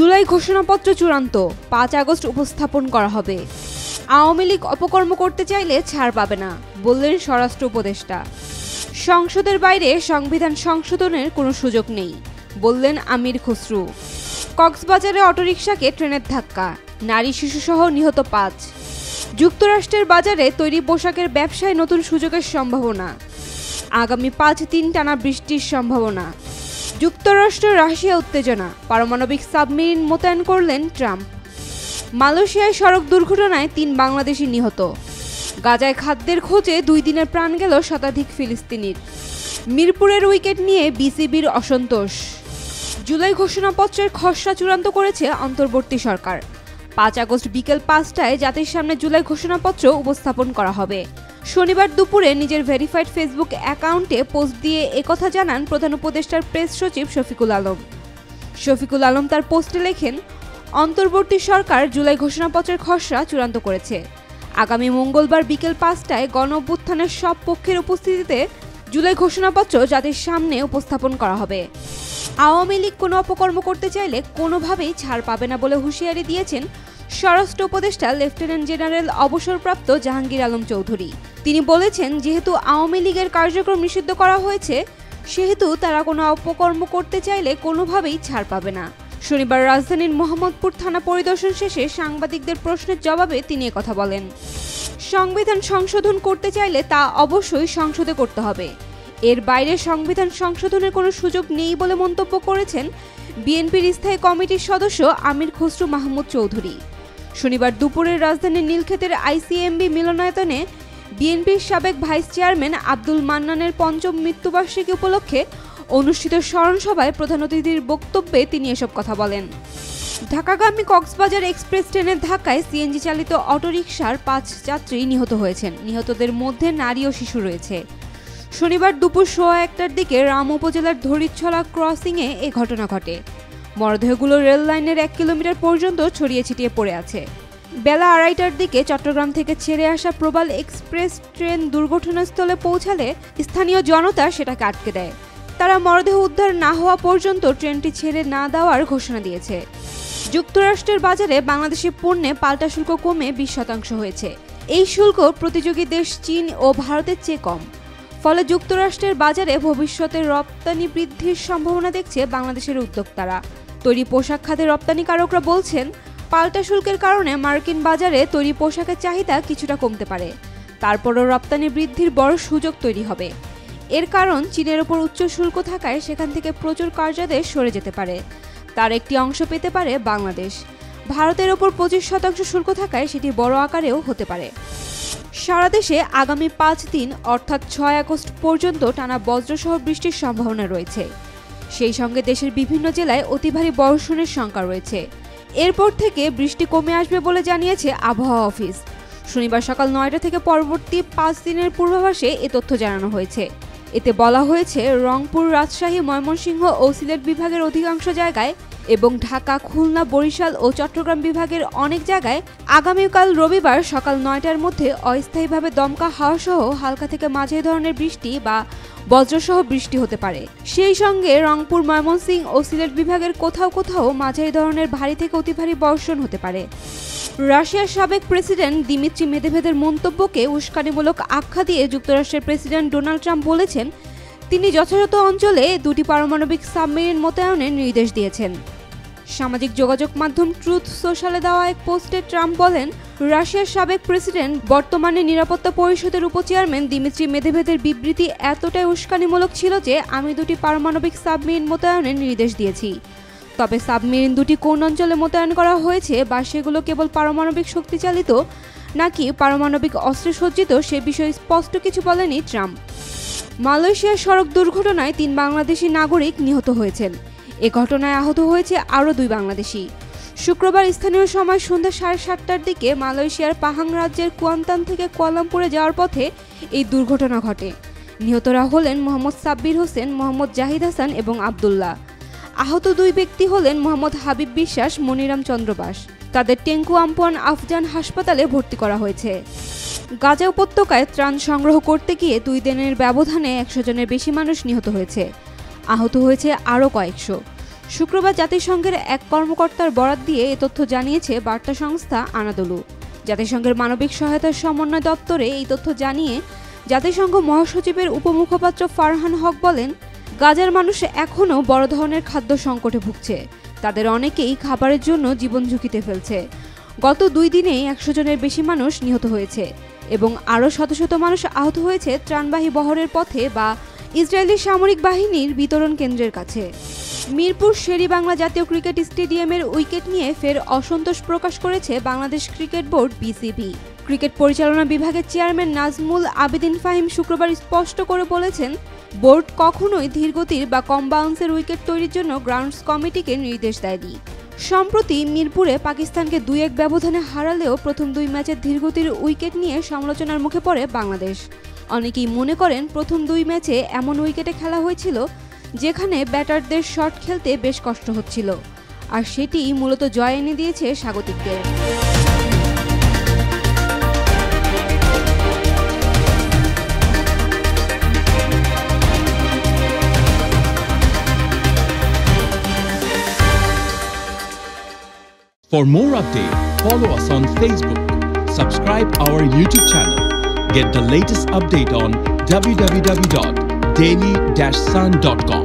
জুলাই ঘোষণাপত্র চূড়ান্ত, ৫ আগস্ট উপস্থাপন করা হবে। আওয়ামী লীগ অপকর্ম করতে চাইলে ছাড় পাবে না, বললেন স্বরাষ্ট্র উপদেষ্টা। সংসদের বাইরে সংবিধান সংশোধনের কোনো সুযোগ নেই, বললেন আমির খসরু। কক্সবাজারে অটোরিকশাকে ট্রেনের ধাক্কা, নারী শিশুসহ নিহত ৫। যুক্তরাষ্ট্রের বাজারে তৈরি পোশাকের ব্যবসায় নতুন সুযোগের সম্ভাবনা। আগামী ৫ দিন টানা বৃষ্টির সম্ভাবনা। যুক্তরাষ্ট্র রাশিয়া উত্তেজনা, পারমাণবিক সাবমেরিন মোতায়েন করলেন ট্রাম্প। মালয়েশিয়ায় সড়ক দুর্ঘটনায় ৩ বাংলাদেশি নিহত। গাজায় খাদ্যের খোঁজে ২ দিনের প্রাণ গেল শতাধিক ফিলিস্তিনির। মিরপুরের উইকেট নিয়ে বিসিবির অসন্তোষ। জুলাই ঘোষণাপত্রের খসড়া চূড়ান্ত করেছে অন্তর্বর্তী সরকার। ৫ আগস্ট বিকেল ৫টায় জাতির সামনে জুলাই ঘোষণাপত্র উপস্থাপন করা হবে। শনিবার দুপুরে নিজের ভেরিফাইড ফেসবুক অ্যাকাউন্টে পোস্ট দিয়ে একথা জানান প্রধান উপদেষ্টার প্রেস সচিব শফিকুল আলম। শফিকুল আলম তার পোস্টে লেখেন, অন্তর্বর্তী সরকার জুলাই ঘোষণাপত্রের খসড়া চূড়ান্ত করেছে। আগামী মঙ্গলবার বিকেল ৫টায় গণঅভ্যুত্থানের সব পক্ষের উপস্থিতিতে জুলাই ঘোষণাপত্র জাতির সামনে উপস্থাপন করা হবে। আওয়ামী লীগ কোনো অপকর্ম করতে চাইলে কোনোভাবেই ছাড় পাবে না বলে হুঁশিয়ারি দিয়েছেন স্বরাষ্ট্র উপদেষ্টা লেফটেন্যান্ট জেনারেল অবসরপ্রাপ্ত জাহাঙ্গীর আলম চৌধুরী। তিনি বলেছেন, যেহেতু আওয়ামী লীগের কার্যক্রম নিষিদ্ধ করা হয়েছে, সেহেতু তারা কোনো অপকর্ম করতে চাইলে কোনোভাবেই ছাড় পাবে না। শনিবার রাজধানীর মোহাম্মদপুর থানা পরিদর্শন শেষে সাংবাদিকদের প্রশ্নের জবাবে তিনি একথা বলেন। সংবিধান সংশোধন করতে চাইলে তা অবশ্যই সংসদে করতে হবে। এর বাইরে সংবিধান সংশোধনের কোনো সুযোগ নেই বলে মন্তব্য করেছেন বিএনপির স্থায়ী কমিটির সদস্য আমির খসরু মাহমুদ চৌধুরী। শনিবার দুপুরে রাজধানীর নীলক্ষেতের আইসিএমবি মিলনায়তনে বিএনপির সাবেক ভাইস চেয়ারম্যান আব্দুল মান্নানের ৫ম মৃত্যুবার্ষিকী উপলক্ষে অনুষ্ঠিত স্মরণসভায় প্রধান অতিথির বক্তব্যে তিনি এসব কথা বলেন। ঢাকাগামী কক্সবাজার এক্সপ্রেস ট্রেনের ধাক্কায় সিএনজি চালিত অটোরিকশার ৫ যাত্রী নিহত হয়েছেন। নিহতদের মধ্যে নারী ও শিশু রয়েছে। শনিবার দুপুর ১:১টার দিকে রাম উপজেলার ধরিচ্ছলা ক্রসিংয়ে এ ঘটনা ঘটে। মরদেহগুলো রেল লাইনের ১ কিলোমিটার পর্যন্ত ছড়িয়ে ছিটিয়ে পড়ে আছে। বেলা ২:৩০টার দিকে চট্টগ্রাম থেকে ছেড়ে আসা প্রবাল এক্সপ্রেস ট্রেন দুর্ঘটনাস্থলে পৌঁছালে স্থানীয় জনতা সেটাকে আটকে দেয়। তারা মরদেহ উদ্ধার না হওয়া পর্যন্ত ট্রেনটি ছেড়ে না দেওয়ার ঘোষণা দিয়েছে। যুক্তরাষ্ট্রের বাজারে বাংলাদেশি পণ্যে পাল্টা শুল্ক কমে ২০% হয়েছে। এই শুল্ক প্রতিযোগী দেশ চীন ও ভারতের চেয়ে কম। ফলে যুক্তরাষ্ট্রের বাজারে ভবিষ্যতে রপ্তানি বৃদ্ধির সম্ভাবনা দেখছে বাংলাদেশের উদ্যোক্তারা। তৈরি পোশাক খাতের রপ্তানিকারকরা বলছেন, পাল্টা শুল্কের কারণে মার্কিন বাজারে তৈরি পোশাকের চাহিদা কিছুটা কমতে পারে। তারপরও রপ্তানি বৃদ্ধির বড় সুযোগ তৈরি হবে। এর কারণ চীনের ওপর উচ্চ শুল্ক থাকায় সেখান থেকে প্রচুর কার্যাদেশ সরে যেতে পারে। তার একটি অংশ পেতে পারে বাংলাদেশ। ভারতের ওপর ২৫% শুল্ক থাকায় সেটি বড় আকারেও হতে পারে। সারা দেশে আগামী ৫ দিন অর্থাৎ ৬ আগস্ট পর্যন্ত টানা বজ্রসহ বৃষ্টির সম্ভাবনা রয়েছে। সেই সঙ্গে দেশের বিভিন্ন জেলায় অতি ভারী বর্ষণের শঙ্কা রয়েছে। এরপর থেকে বৃষ্টি কমে আসবে বলে জানিয়েছে আবহাওয়া অফিস। শনিবার সকাল ৯টা থেকে পরবর্তী ৫ দিনের পূর্বাভাসে এ তথ্য জানানো হয়েছে। এতে বলা হয়েছে, রংপুর, রাজশাহী, ময়মনসিংহ ও সিলেট বিভাগের অধিকাংশ জায়গায় এবং ঢাকা, খুলনা, বরিশাল ও চট্টগ্রাম বিভাগের অনেক জায়গায় আগামীকাল রবিবার সকাল ৯টার মধ্যে অস্থায়ীভাবে দমকা হাওয়াসহ হালকা থেকে মাঝারি ধরনের বৃষ্টি বা বজ্রসহ বৃষ্টি হতে পারে। সেই সঙ্গে রংপুর, ময়মনসিংহ ও সিলেট বিভাগের কোথাও কোথাও মাঝারি ধরনের ভারী থেকে অতি ভারী বর্ষণ হতে পারে। রাশিয়ার সাবেক প্রেসিডেন্ট দিমিত্রি মেদভেদেভের মন্তব্যকে উস্কানিমূলক আখ্যা দিয়ে যুক্তরাষ্ট্রের প্রেসিডেন্ট ডোনাল্ড ট্রাম্প বলেছেন, তিনি যথাযথ অঞ্চলে ২টি পারমাণবিক সাবমেরিন মোতায়েনের নির্দেশ দিয়েছেন। সামাজিক যোগাযোগ মাধ্যম ট্রুথ সোশ্যালে দেওয়া এক পোস্টে ট্রাম্প বলেন, রাশিয়ার সাবেক প্রেসিডেন্ট বর্তমানে নিরাপত্তা পরিষদের উপচেয়ারম্যান দিমিত্রি মেদভেদেভের বিবৃতি এতটাই উস্কানিমূলক ছিল যে আমি ২টি পারমাণবিক সাবমেরিন মোতায়েনের নির্দেশ দিয়েছি। তবে সাবমেরিন ২টি কোন অঞ্চলে মোতায়েন করা হয়েছে বা সেগুলো কেবল পারমাণবিক শক্তি চালিত নাকি পারমাণবিক অস্ত্রে সজ্জিত সে বিষয়ে স্পষ্ট কিছু বলেনি ট্রাম্প। মালয়েশিয়ার সড়ক দুর্ঘটনায় ৩ বাংলাদেশি নাগরিক নিহত হয়েছেন। এ ঘটনায় আহত হয়েছে আরও ২ বাংলাদেশি। শুক্রবার স্থানীয় সময় সন্ধ্যা ৭:৩০টার দিকে মালয়েশিয়ার পাহাং রাজ্যের কুয়ান্তান থেকে কুয়ালালামপুরে যাওয়ার পথে এই দুর্ঘটনা ঘটে। নিহতরা হলেন মোহাম্মদ সাব্বির হোসেন, মোহাম্মদ জাহিদ হাসান এবং আবদুল্লাহ। আহত ২ ব্যক্তি হলেন মোহাম্মদ হাবিব বিশ্বাস, মনিরাম চন্দ্রবাস। তাদের টেঙ্কু আমপুয়ান আফজান হাসপাতালে ভর্তি করা হয়েছে। গাজা উপত্যকায় ত্রাণ সংগ্রহ করতে গিয়ে ২ দিনের ব্যবধানে ১০০ জনের বেশি মানুষ নিহত হয়েছে। আহত হয়েছে আরও কয়েকশো। শুক্রবার জাতিসংঘের এক কর্মকর্তার বরাত দিয়ে এ তথ্য জানিয়েছে বার্তা সংস্থা আনাদোলু। জাতিসংঘের মানবিক সহায়তা সমন্বয় দপ্তরে এই তথ্য জানিয়ে জাতিসংঘ মহাসচিবের উপমুখপাত্র ফারহান হক বলেন, গাজার মানুষ এখনও বড় ধরনের খাদ্য সংকটে ভুগছে। তাদের অনেকেই খাবারের জন্য জীবন ঝুঁকিতে ফেলছে। গত 2 দিনেই 100 জনের বেশি মানুষ নিহত হয়েছে এবং আরও শত শত মানুষ আহত হয়েছে ত্রাণবাহী বহরের পথে বা ইসরায়েলি সামরিক বাহিনীর বিতরণ কেন্দ্রের কাছে। মিরপুর শের-ই-বাংলা জাতীয় ক্রিকেট স্টেডিয়ামের উইকেট নিয়ে ফের অসন্তোষ প্রকাশ করেছে Bangladesh cricket board BCB. Cricket পরিচালনা বিভাগের চেয়ারম্যান নাজমুল আবেদিন ফাহিম শুক্রবার স্পষ্ট করে বলেছেন, বোর্ড কখনোই ধীরগতির বা কম বাউন্সের উইকেট তৈরির জন্য গ্রাউন্ডস কমিটিকে নির্দেশ দেয়নি। সম্প্রতি মিরপুরে পাকিস্তানকে 2-1 ব্যবধানে হারালেও প্রথম 2 ম্যাচের ধীরগতির উইকেট নিয়ে সমালোচনার মুখে পড়ে বাংলাদেশ। অনেকেই মনে করেন প্রথম 2 ম্যাচে এমন উইকেটে খেলা হয়েছিল যেখানে ব্যাটারদের শট খেলতে বেশ কষ্ট হচ্ছিল, আর সেটিই মূলত জয় এনে দিয়েছে স্বাগতিকদের। For more updates, follow us on Facebook, subscribe our YouTube channel, get the latest update on www.daily-sun.com.